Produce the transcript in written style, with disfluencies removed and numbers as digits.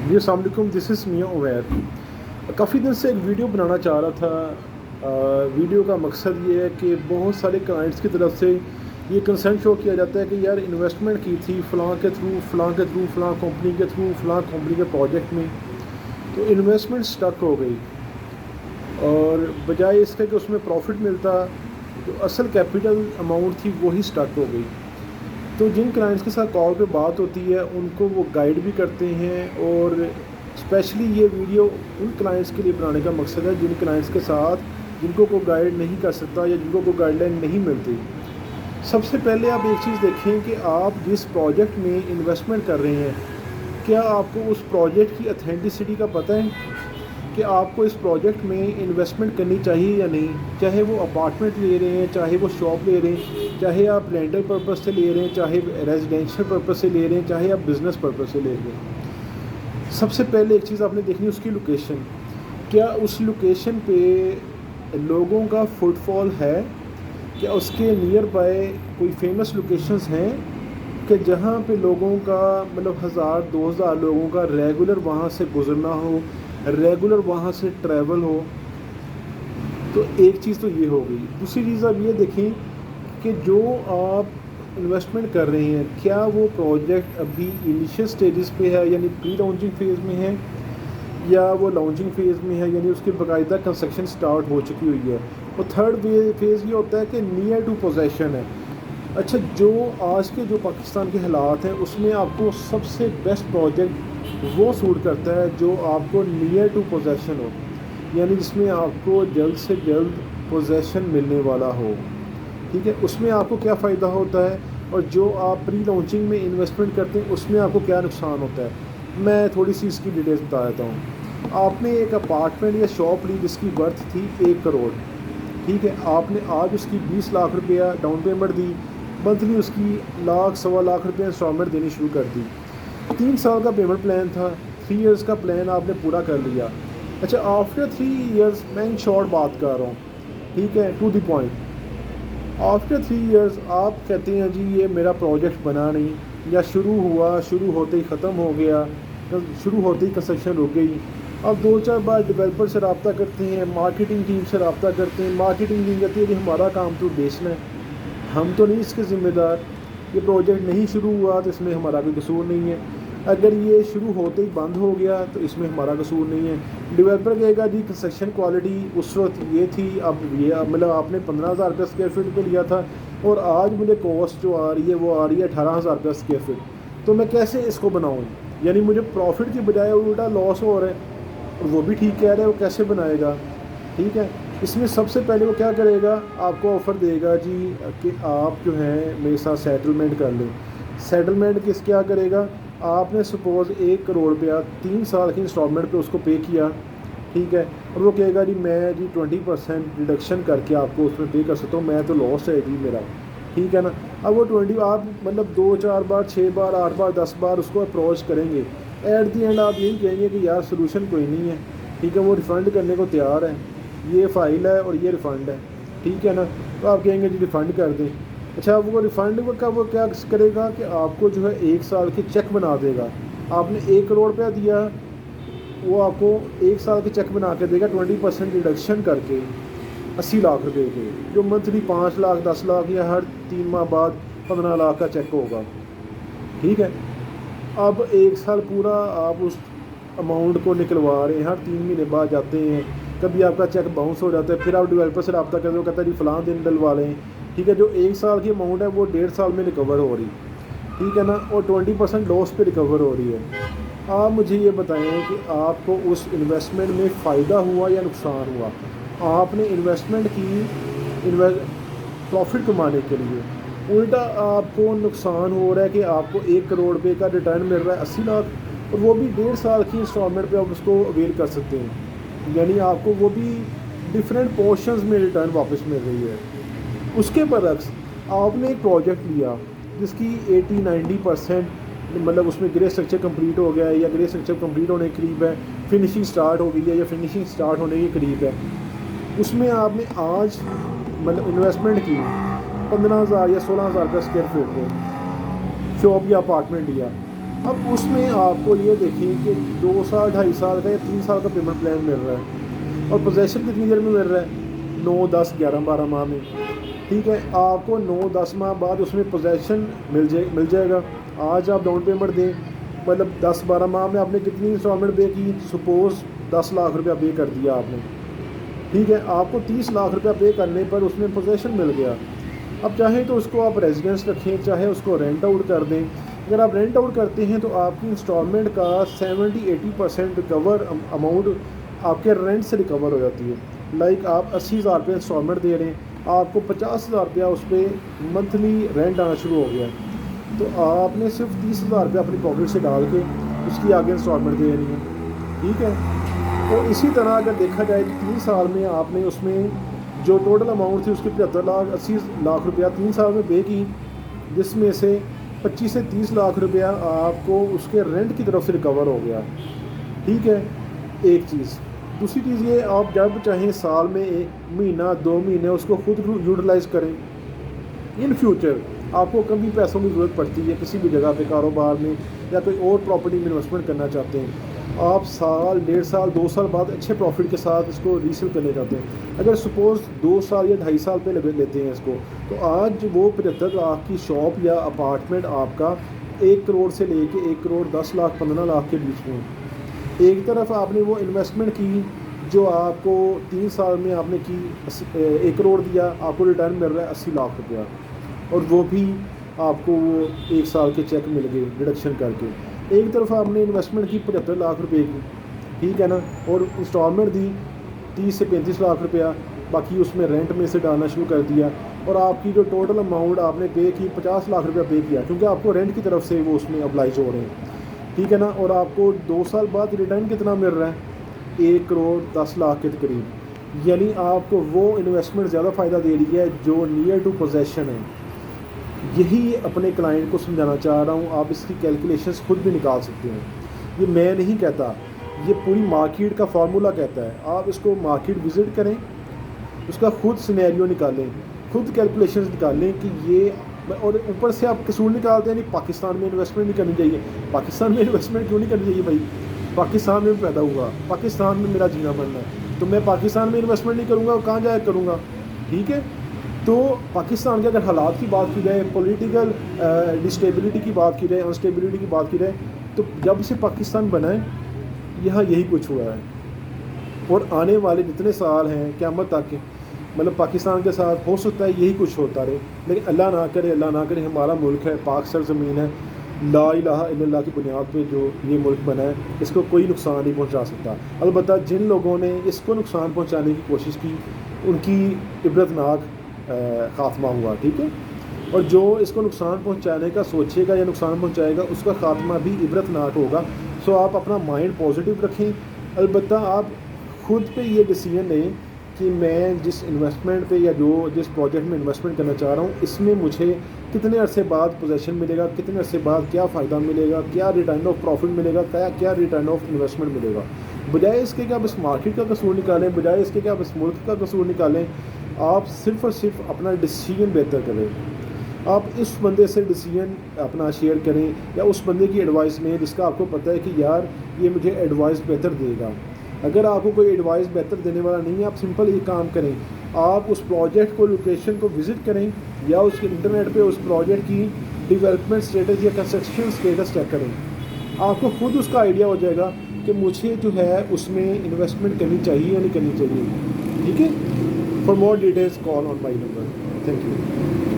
जी अस्सलाम वालेकुम, this is मियां उमैर। काफ़ी दिन से एक वीडियो बनाना चाह रहा था। वीडियो का मकसद ये है कि बहुत सारे क्लाइंट्स की तरफ से ये कंसर्न शो किया जाता है कि यार इन्वेस्टमेंट की थी फ़लाँ के थ्रू फ़लाँ के थ्रू फ़लाँ कंपनी के थ्रू फ़लाँ कंपनी के प्रोजेक्ट में, तो इन्वेस्टमेंट स्टक हो गई और बजाय इसके कि उसमें प्रॉफिट मिलता, जो असल कैपिटल अमाउंट थी वही स्टक हो गई। तो जिन क्लाइंट्स के साथ कॉल पे बात होती है उनको वो गाइड भी करते हैं, और स्पेशली ये वीडियो उन क्लाइंट्स के लिए बनाने का मकसद है जिन क्लाइंट्स के साथ जिनको कोई गाइड नहीं कर सकता या जिनको कोई गाइडलाइन नहीं मिलती। सबसे पहले आप एक चीज़ देखें कि आप जिस प्रोजेक्ट में इन्वेस्टमेंट कर रहे हैं, क्या आपको उस प्रोजेक्ट की अथेंटिसिटी का पता है कि आपको इस प्रोजेक्ट में इन्वेस्टमेंट करनी चाहिए या नहीं। चाहे वो अपार्टमेंट ले रहे हैं, चाहे वो शॉप ले रहे हैं, चाहे आप रेंटल पर्पस से ले रहे हैं, चाहे रेजिडेंशियल पर्पस से ले रहे हैं, चाहे आप बिज़नेस पर्पस से ले रहे हैं। सबसे पहले एक चीज़ आपने देखनी है उसकी लोकेशन। क्या उस लोकेशन पे लोगों का फुटफॉल है? क्या उसके नियर बाय कोई फेमस लोकेशंस हैं कि जहाँ पे लोगों का मतलब 1000-2000 लोगों का रेगुलर वहाँ से गुज़रना हो, रेगुलर वहाँ से ट्रैवल हो? तो एक चीज़ तो ये हो गई। दूसरी चीज़ आप ये देखें कि जो आप इन्वेस्टमेंट कर रहे हैं, क्या वो प्रोजेक्ट अभी इनिशियल स्टेजेस पे है यानी प्री लॉन्चिंग फेज़ में है, या वो लॉन्चिंग फेज़ में है यानी उसकी बाकायदा कंस्ट्रक्शन स्टार्ट हो चुकी हुई है। और थर्ड फेज़ ये होता है कि नियर टू पोजेसन है। अच्छा, जो आज के जो पाकिस्तान के हालात हैं उसमें आपको सबसे बेस्ट प्रोजेक्ट वो सूट करता है जो आपको नियर टू पोजेसन हो, यानी जिसमें आपको जल्द से जल्द पोजेसन मिलने वाला हो। ठीक है, उसमें आपको क्या फ़ायदा होता है और जो आप प्री लॉन्चिंग में इन्वेस्टमेंट करते हैं उसमें आपको क्या नुकसान होता है, मैं थोड़ी सी इसकी डिटेल्स बता देता हूँ। आपने एक अपार्टमेंट या शॉप ली जिसकी वर्थ थी 1 करोड़। ठीक है, आपने आज उसकी 20 लाख रुपया डाउन पेमेंट दी, मंथली उसकी लाख सवा लाख रुपये इंस्टॉलमेंट देनी शुरू कर दी। 3 साल का पेमेंट प्लान था, 3 इयर्स का प्लान आपने पूरा कर लिया। अच्छा, आफ्टर 3 इयर्स, मैं इन शॉर्ट बात कर रहा हूँ, ठीक है, to the point. After 3 years आप कहते हैं जी ये मेरा प्रोजेक्ट बना नहीं, या शुरू हुआ, शुरू होते ही ख़त्म हो गया, शुरू होते ही कंस्ट्रक्शन रुक गई। अब 2-4 बार डेवलपर से रब्ता करते हैं, मार्केटिंग टीम से रब्ता करते हैं, मार्केटिंग टीम कहती है कि हमारा काम तो बेचना है, हम तो नहीं इसके ज़िम्मेदार, ये प्रोजेक्ट नहीं शुरू हुआ तो इसमें हमारा कोई कसूर नहीं है, अगर ये शुरू होते ही बंद हो गया तो इसमें हमारा कसूर नहीं है। डेवलपर कहेगा जी कंस्ट्रक्शन क्वालिटी उस वक्त ये थी, अब ये मतलब आपने 15,000 रुपये स्क्वायर फीट पे लिया था और आज मुझे कॉस्ट जो आ रही है वो आ रही है 18,000 रुपये स्क्वायर फीट, तो मैं कैसे इसको बनाऊँ? यानी मुझे प्रॉफिट की बजाय उल्टा लॉस हो रहा है, और वो भी ठीक कह रहे हैं, वो कैसे बनाएगा? ठीक है, इसमें सबसे पहले वो क्या करेगा, आपको ऑफ़र देगा जी कि आप जो है मेरे साथ सेटलमेंट कर लें। सेटलमेंट किस क्या करेगा, आपने सपोज़ 1 करोड़ रुपया 3 साल की इंस्टॉलमेंट पे उसको पे किया, ठीक है, और वो कहेगा जी मैं जी 20% रिडक्शन करके आपको उसमें पे कर सकता हूँ, मैं तो लॉस है जी मेरा, ठीक है ना। अब वो 20 आप मतलब 2-4 बार, 6 बार, 8 बार, 10 बार उसको अप्रोच करेंगे, एट दी एंड आप यही कहेंगे कि यार सोल्यूशन कोई नहीं है, ठीक है, वो रिफ़ंड करने को तैयार है, ये फ़ाइल है और ये रिफ़ंड है, ठीक है ना, तो आप कहेंगे जी रिफ़ंड कर दें। अच्छा, वो रिफ़ंड का वो क्या करेगा कि आपको जो है 1 साल के चेक बना देगा। आपने 1 करोड़ रुपया दिया, वो आपको 1 साल के चेक बना के देगा 20% रिडक्शन करके 80 लाख रुपए के, जो मंथली 5 लाख, 10 लाख या हर 3 माह बाद 15 लाख का चेक होगा। ठीक है, अब 1 साल पूरा आप उस अमाउंट को निकलवा रहे हैं, हर 3 महीने बाद जाते हैं, कभी आपका चेक बाउंस हो जाता है, फिर आप डेवलपर से रब्ता करते हो, कहता है जी फ़लाँ दिन डलवा लें, ठीक है, जो 1 साल की अमाउंट है वो 1.5 साल में रिकवर हो रही, ठीक है ना, और 20% लॉस पे रिकवर हो रही है। आप मुझे ये बताएं कि आपको उस इन्वेस्टमेंट में फ़ायदा हुआ या नुकसान हुआ? आपने इन्वेस्टमेंट की प्रॉफिट कमाने के लिए, उल्टा आपको नुकसान हो रहा है कि आपको 1 करोड़ रुपये का रिटर्न मिल रहा है 80 लाख, और वो भी 1.5 साल की इंस्टॉलमेंट पे आप उसको अवेल कर सकते हैं, यानी आपको वो भी डिफरेंट पोर्शंस में रिटर्न वापस मिल रही है। उसके बरक्स आपने एक प्रोजेक्ट लिया जिसकी 80-90% मतलब उसमें ग्रे स्ट्रक्चर कंप्लीट हो गया है या ग्रे स्ट्रक्चर कंप्लीट होने के करीब है, फिनिशिंग स्टार्ट हो गई है या फिनिशिंग स्टार्ट होने के करीब है, उसमें आपने आज मतलब इन्वेस्टमेंट की 15,000 या 16,000 का स्क्वायर फीट पे शॉप या अपार्टमेंट लिया, अब उसमें आपको ये देखें कि 2 साल 2.5 साल का या 3 साल का पेमेंट प्लान मिल रहा है और पोजेसन कितनी देर में मिल रहा है, 9, 10, 11, 12 माह में। ठीक है, आपको 9-10 माह बाद उसमें पोजेसन मिल जाएगा। आज आप डाउन पेमेंट दें, मतलब 10-12 माह में आपने कितनी इंस्टॉलमेंट पे की, सपोज़ 10 लाख रुपया पे कर दिया आपने। ठीक है, आपको 30 लाख रुपया पे करने पर उसमें पोजेसन मिल गया। अब चाहे तो उसको आप रेजिडेंस रखें, चाहे उसको रेंट आउट कर दें। अगर आप रेंट आउट करते हैं तो आपकी इंस्टॉलमेंट का 70-80% रिकवर अमाउंट आपके रेंट से रिकवर हो जाती है। लाइक आप 80,000 रुपये इंस्टॉलमेंट दे रहे हैं, आपको 50,000 रुपया उस पर मंथली रेंट आना शुरू हो गया, तो आपने सिर्फ 30,000 रुपया अपनी पॉकेट से डाल के उसकी आगे इंस्टॉलमेंट दे देनी है। ठीक है, तो इसी तरह अगर देखा जाए तो 3 साल में आपने उसमें जो टोटल अमाउंट थी उसकी 75 लाख 80 लाख रुपया 3 साल में पे की, जिसमें से 25 से 30 लाख रुपया आपको उसके रेंट की तरफ से रिकवर हो गया। ठीक है, एक चीज़। दूसरी चीज़ ये, आप जब चाहें साल में 1 महीना 2 महीने उसको खुद यूटिलाइज़ करें। इन फ्यूचर आपको कभी पैसों की ज़रूरत पड़ती है किसी भी जगह पे, कारोबार में या कोई और प्रॉपर्टी में इन्वेस्टमेंट करना चाहते हैं, आप साल 1.5 साल 2 साल बाद अच्छे प्रॉफिट के साथ इसको रीसेल करने चाहते हैं। अगर सपोज़ 2 साल या 2.5 साल पे लेते हैं इसको, तो आज वो 75 लाख की शॉप या अपार्टमेंट आपका 1 करोड़ से लेके 1 करोड़ 10 लाख 15 लाख के बीच में। एक तरफ आपने वो इन्वेस्टमेंट की जो आपको 3 साल में आपने की 1 करोड़ दिया, आपको रिटर्न मिल रहा है 80 लाख रुपया, और वो भी आपको वो 1 साल के चेक मिल गए डिडक्शन करके। एक तरफ आपने इन्वेस्टमेंट की 75 लाख रुपए की, ठीक है ना, और इंस्टॉलमेंट दी 30 से 35 लाख रुपया, बाकी उसमें रेंट में से डालना शुरू कर दिया, और आपकी जो टोटल अमाउंट आपने पे की 50 लाख रुपया पे किया, क्योंकि आपको रेंट की तरफ से वो उसमें अप्लाइज हो रहे हैं। ठीक है ना, और आपको 2 साल बाद रिटर्न कितना मिल रहा है, 1 करोड़ 10 लाख के करीब। यानी आपको वो इन्वेस्टमेंट ज़्यादा फ़ायदा दे रही है जो नियर टू पोजेसन है। यही अपने क्लाइंट को समझाना चाह रहा हूँ। आप इसकी कैलकुलेशंस खुद भी निकाल सकते हैं, ये मैं नहीं कहता, ये पूरी मार्केट का फार्मूला कहता है। आप इसको मार्केट विज़िट करें, उसका खुद सिनेरियो निकालें, खुद कैलकुलेशंस निकालें कि ये, और ऊपर से आप कसूर निकालते हैं नहीं पाकिस्तान में इन्वेस्टमेंट नहीं करनी चाहिए। पाकिस्तान में इन्वेस्टमेंट क्यों नहीं करनी चाहिए भाई, पाकिस्तान में पैदा हुआ, पाकिस्तान में मेरा जीना बनना है, तो मैं पाकिस्तान में इन्वेस्टमेंट नहीं करूँगा, कहाँ जाया करूँगा। ठीक है, तो पाकिस्तान के अगर हालात की बात की जाए, पॉलिटिकल डिस्टेबिलिटी की बात की जाए, अनस्टेबिलिटी की बात की जाए, तो जब से पाकिस्तान बना है यहाँ यही कुछ हुआ है, और आने वाले जितने साल हैं क़यामत तक के, मतलब पाकिस्तान के साथ हो सकता है यही कुछ होता रहे। लेकिन अल्लाह ना करे, अल्लाह ना करे, हमारा मुल्क है, पाक सरज़मीन है, ला इलाहा इल्लल्लाह की बुनियाद पे जो ये मुल्क बना है, इसको कोई नुकसान नहीं पहुंचा सकता। अलबत्ता जिन लोगों ने इसको नुकसान पहुंचाने की कोशिश की उनकी इबरतनाक ख़ात्मा हुआ। ठीक है, और जो इसको नुकसान पहुंचाने का सोचेगा या नुकसान पहुंचाएगा उसका ख़ात्मा भी इबरतनाक होगा। सो आप अपना माइंड पॉजिटिव रखें। अलबत्ता आप खुद पे ये डिसीजन लें कि मैं जिस इन्वेस्टमेंट पे या जिस प्रोजेक्ट में इन्वेस्टमेंट करना चाह रहा हूँ, इसमें मुझे कितने अरसे बाद पोजीशन मिलेगा, कितने अरसे बाद क्या फ़ायदा मिलेगा, क्या रिटर्न ऑफ प्रॉफिट मिलेगा, क्या रिटर्न ऑफ इन्वेस्टमेंट मिलेगा। बजाय इसके कि आप इस मार्केट का कसूर निकालें, बजाय इसके कि आप इस मुल्क का कसूर निकालें, आप सिर्फ़ और सिर्फ अपना डिसीजन बेहतर करें। आप इस बंदे से डिसीजन अपना शेयर करें या उस बंदे की एडवाइस लें जिसका आपको पता है कि यार ये मुझे एडवाइस बेहतर देगा। अगर आपको कोई एडवाइस बेहतर देने वाला नहीं है, आप सिंपल ये काम करें, आप उस प्रोजेक्ट को, लोकेशन को विज़िट करें या उसके इंटरनेट पे उस प्रोजेक्ट की डेवलपमेंट स्टेटस या कंस्ट्रक्शन स्टेटस चेक करें। आपको खुद उसका आइडिया हो जाएगा कि मुझे जो है उसमें इन्वेस्टमेंट करनी चाहिए या नहीं करनी चाहिए। ठीक है, for more details call on my number. Thank you.